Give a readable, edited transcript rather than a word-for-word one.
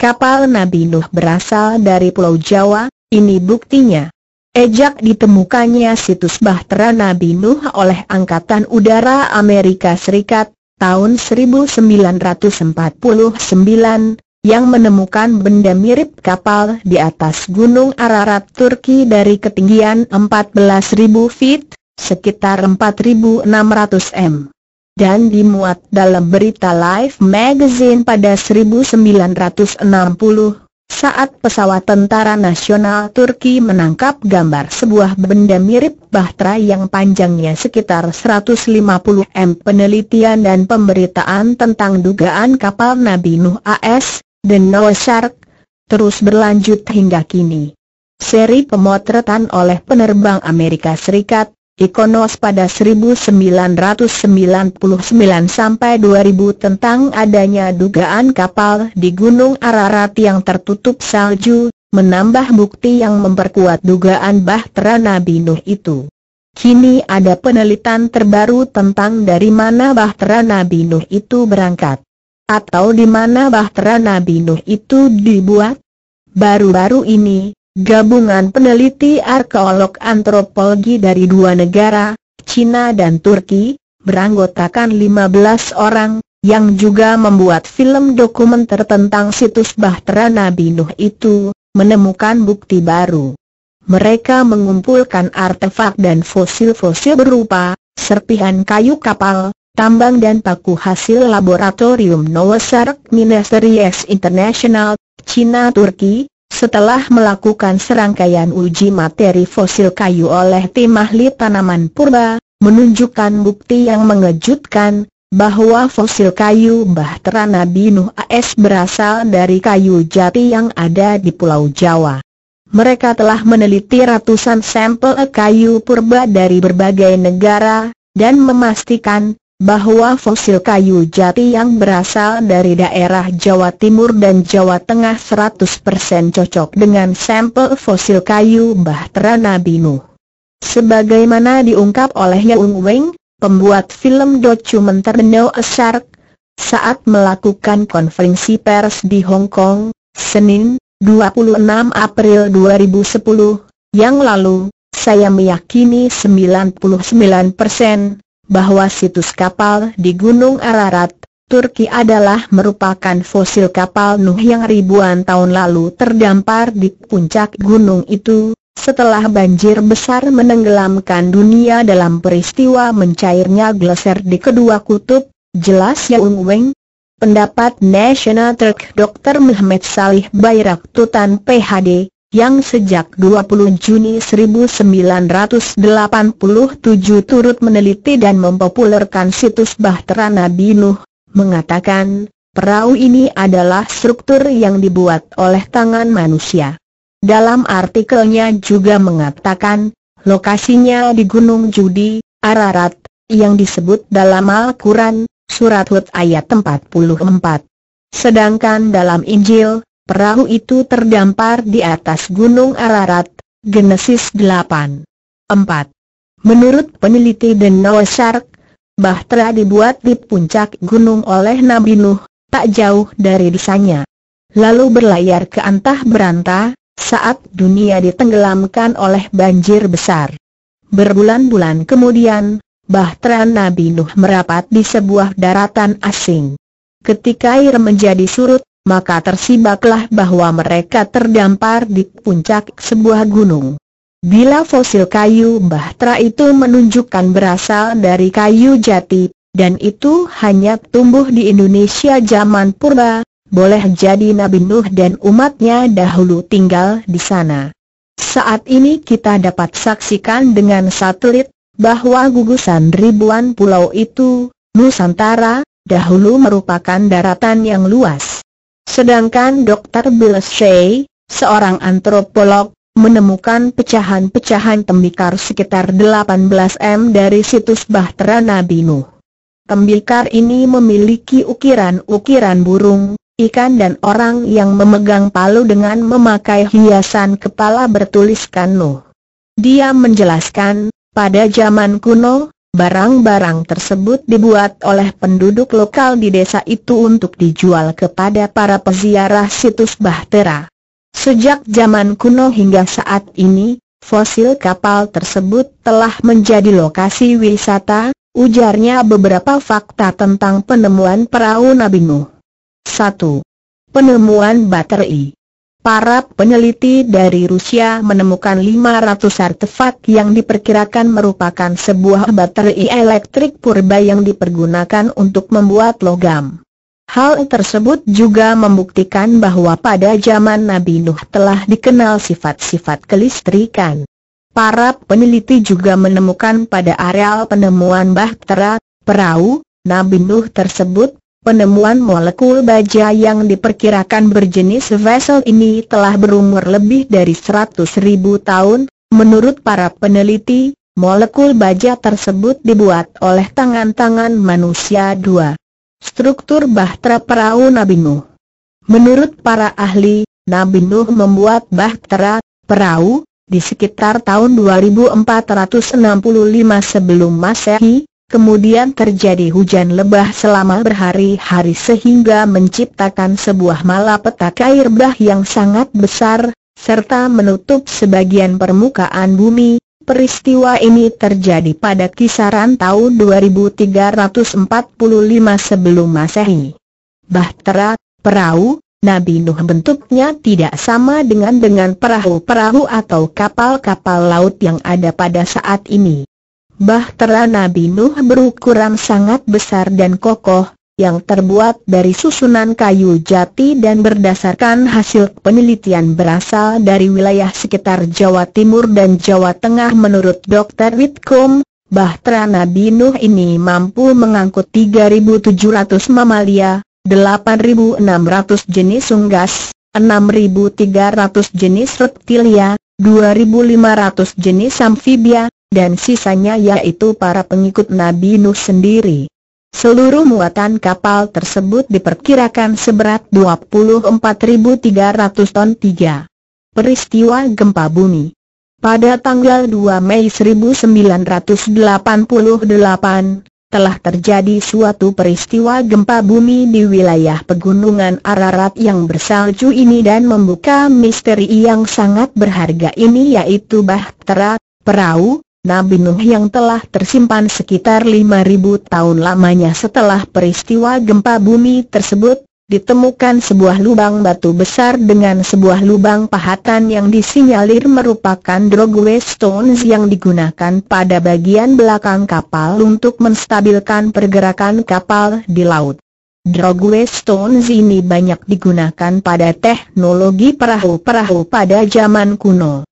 kapal Nabi Nuh berasal dari Pulau Jawa, ini buktinya. Ejak ditemukannya situs Bahtera Nabi Nuh oleh Angkatan Udara Amerika Serikat tahun 1949 yang menemukan benda mirip kapal di atas Gunung Ararat Turki dari ketinggian 14.000 feet, sekitar 4.600 m. Dan dimuat dalam berita Life Magazine pada 1960. Saat pesawat Tentara Nasional Turki menangkap gambar sebuah benda mirip bahtera yang panjangnya sekitar 150 m. Penelitian dan pemberitaan tentang dugaan kapal Nabi Nuh AS, The Noah Shark, terus berlanjut hingga kini. Seri pemotretan oleh penerbang Amerika Serikat, Ikonos pada 1999 sampai 2000 tentang adanya dugaan kapal di Gunung Ararat yang tertutup salju, menambah bukti yang memperkuat dugaan bahtera Nabi Nuh itu. Kini ada penelitian terbaru tentang dari mana bahtera Nabi Nuh itu berangkat, atau di mana bahtera Nabi Nuh itu dibuat. Baru-baru ini, gabungan peneliti arkeolog antropologi dari dua negara, Cina dan Turki, beranggotakan 15 orang, yang juga membuat film dokumenter tentang situs bahtera Nabi Nuh itu, menemukan bukti baru. Mereka mengumpulkan artefak dan fosil-fosil berupa serpihan kayu kapal, tambang dan paku hasil laboratorium Noah Shark Ministries International, Cina Turki. Setelah melakukan serangkaian uji materi fosil kayu oleh tim ahli tanaman purba, menunjukkan bukti yang mengejutkan, bahwa fosil kayu bahtera Nabi Nuh AS berasal dari kayu jati yang ada di Pulau Jawa. Mereka telah meneliti ratusan sampel kayu purba dari berbagai negara, dan memastikan bahwa fosil kayu jati yang berasal dari daerah Jawa Timur dan Jawa Tengah 100% cocok dengan sampel fosil kayu bahtera Nabi Nuh. Sebagaimana diungkap oleh Yaung Weng, pembuat film dokumenter The Noah Shark, saat melakukan konferensi pers di Hong Kong, Senin, 26 April 2010, yang lalu, saya meyakini 99% bahwa situs kapal di Gunung Ararat, Turki adalah merupakan fosil kapal Nuh yang ribuan tahun lalu terdampar di puncak gunung itu, setelah banjir besar menenggelamkan dunia dalam peristiwa mencairnya glaser di kedua kutub, jelas Yaung Weng. Pendapat National Turk Dr. Muhammad Salih Bayraktutan PhD, yang sejak 20 Juni 1987 turut meneliti dan mempopulerkan situs bahtera Nabi Nuh, mengatakan, perahu ini adalah struktur yang dibuat oleh tangan manusia. Dalam artikelnya juga mengatakan, lokasinya di Gunung Judi, Ararat, yang disebut dalam Al-Quran, Surat Hud ayat 44. Sedangkan dalam Injil, perahu itu terdampar di atas Gunung Ararat, Genesis 8:4. Menurut peneliti The Noah Shark, bahtera dibuat di puncak gunung oleh Nabi Nuh, tak jauh dari desanya. Lalu berlayar ke antah berantah, saat dunia ditenggelamkan oleh banjir besar. Berbulan-bulan kemudian, bahtera Nabi Nuh merapat di sebuah daratan asing. Ketika air menjadi surut, maka tersibaklah bahwa mereka terdampar di puncak sebuah gunung. Bila fosil kayu bahtera itu menunjukkan berasal dari kayu jati, dan itu hanya tumbuh di Indonesia zaman purba, boleh jadi Nabi Nuh dan umatnya dahulu tinggal di sana. Saat ini kita dapat saksikan dengan satelit, bahwa gugusan ribuan pulau itu, Nusantara, dahulu merupakan daratan yang luas. Sedangkan Dr. Bill Shea, seorang antropolog, menemukan pecahan-pecahan tembikar sekitar 18 m dari situs bahtera Nabi Nuh. Tembikar ini memiliki ukiran-ukiran burung, ikan dan orang yang memegang palu dengan memakai hiasan kepala bertuliskan Nuh. Dia menjelaskan, pada zaman kuno, Barang-barang tersebut dibuat oleh penduduk lokal di desa itu untuk dijual kepada para peziarah situs Bahtera. Sejak zaman kuno hingga saat ini, fosil kapal tersebut telah menjadi lokasi wisata, ujarnya beberapa fakta tentang penemuan perahu Nabi Nuh. 1. Penemuan baterai. Para peneliti dari Rusia menemukan 500 artefak yang diperkirakan merupakan sebuah baterai elektrik purba yang dipergunakan untuk membuat logam. Hal tersebut juga membuktikan bahwa pada zaman Nabi Nuh telah dikenal sifat-sifat kelistrikan. Para peneliti juga menemukan pada areal penemuan Bahtera, perahu Nabi Nuh tersebut, penemuan molekul baja yang diperkirakan berjenis vessel ini telah berumur lebih dari 100.000 tahun. Menurut para peneliti, molekul baja tersebut dibuat oleh tangan-tangan manusia. 2. Struktur Bahtera perahu Nabi Nuh. Menurut para ahli, Nabi Nuh membuat Bahtera, perahu, di sekitar tahun 2465 sebelum Masehi. Kemudian terjadi hujan lebah selama berhari-hari sehingga menciptakan sebuah malapetaka air bah yang sangat besar, serta menutup sebagian permukaan bumi. Peristiwa ini terjadi pada kisaran tahun 2345 sebelum Masehi. Bahtera, perahu Nabi Nuh bentuknya tidak sama dengan perahu-perahu atau kapal-kapal laut yang ada pada saat ini. Bahtera Nabi Nuh berukuran sangat besar dan kokoh, yang terbuat dari susunan kayu jati dan berdasarkan hasil penelitian berasal dari wilayah sekitar Jawa Timur dan Jawa Tengah. Menurut Dr. Whitcomb, Bahtera Nabi Nuh ini mampu mengangkut 3.700 mamalia, 8.600 jenis unggas, 6.300 jenis reptilia, 2.500 jenis amfibia, dan sisanya yaitu para pengikut Nabi Nuh sendiri. Seluruh muatan kapal tersebut diperkirakan seberat 24.300 ton. 3. Peristiwa gempa bumi. Pada tanggal 2 Mei 1988, telah terjadi suatu peristiwa gempa bumi di wilayah pegunungan Ararat yang bersalju ini dan membuka misteri yang sangat berharga ini, yaitu Bahtera, perahu Nabi Nuh yang telah tersimpan sekitar 5.000 tahun lamanya. Setelah peristiwa gempa bumi tersebut, ditemukan sebuah lubang batu besar dengan sebuah lubang pahatan yang disinyalir merupakan dragway stones yang digunakan pada bagian belakang kapal untuk menstabilkan pergerakan kapal di laut. Dragway stones ini banyak digunakan pada teknologi perahu-perahu pada zaman kuno.